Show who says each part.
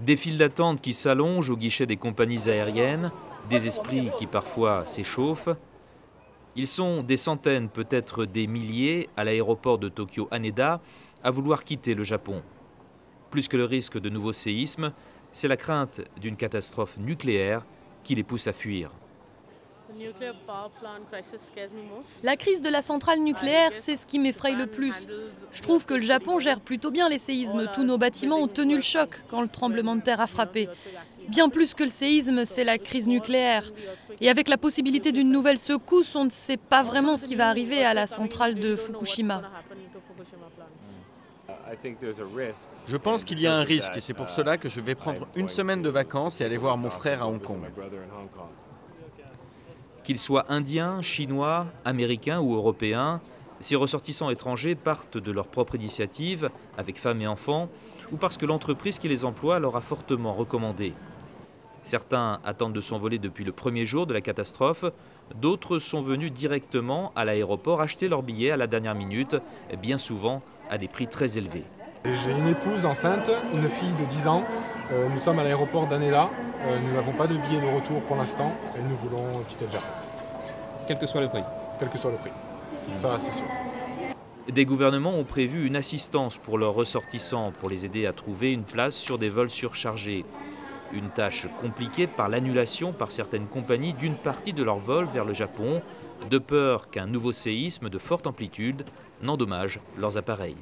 Speaker 1: Des files d'attente qui s'allongent au guichet des compagnies aériennes, des esprits qui parfois s'échauffent. Ils sont des centaines, peut-être des milliers, à l'aéroport de Tokyo Haneda, à vouloir quitter le Japon. Plus que le risque de nouveaux séismes, c'est la crainte d'une catastrophe nucléaire qui les pousse à fuir.
Speaker 2: La crise de la centrale nucléaire, c'est ce qui m'effraie le plus. Je trouve que le Japon gère plutôt bien les séismes. Tous nos bâtiments ont tenu le choc quand le tremblement de terre a frappé. Bien plus que le séisme, c'est la crise nucléaire. Et avec la possibilité d'une nouvelle secousse, on ne sait pas vraiment ce qui va arriver à la centrale de Fukushima.
Speaker 3: Je pense qu'il y a un risque et c'est pour cela que je vais prendre une semaine de vacances et aller voir mon frère à Hong Kong.
Speaker 1: Qu'ils soient indiens, chinois, américains ou européens, ces ressortissants étrangers partent de leur propre initiative, avec femmes et enfants, ou parce que l'entreprise qui les emploie leur a fortement recommandé. Certains attendent de s'envoler depuis le premier jour de la catastrophe, d'autres sont venus directement à l'aéroport acheter leurs billets à la dernière minute, bien souvent à des prix très élevés.
Speaker 4: J'ai une épouse enceinte, une fille de 10 ans. Nous sommes à l'aéroport d'Haneda. Nous n'avons pas de billets de retour pour l'instant et nous voulons quitter le Japon.
Speaker 5: Quel que soit le prix.
Speaker 4: Quel que soit le prix. Ça, c'est sûr.
Speaker 1: Des gouvernements ont prévu une assistance pour leurs ressortissants pour les aider à trouver une place sur des vols surchargés. Une tâche compliquée par l'annulation par certaines compagnies d'une partie de leurs vols vers le Japon, de peur qu'un nouveau séisme de forte amplitude n'endommage leurs appareils.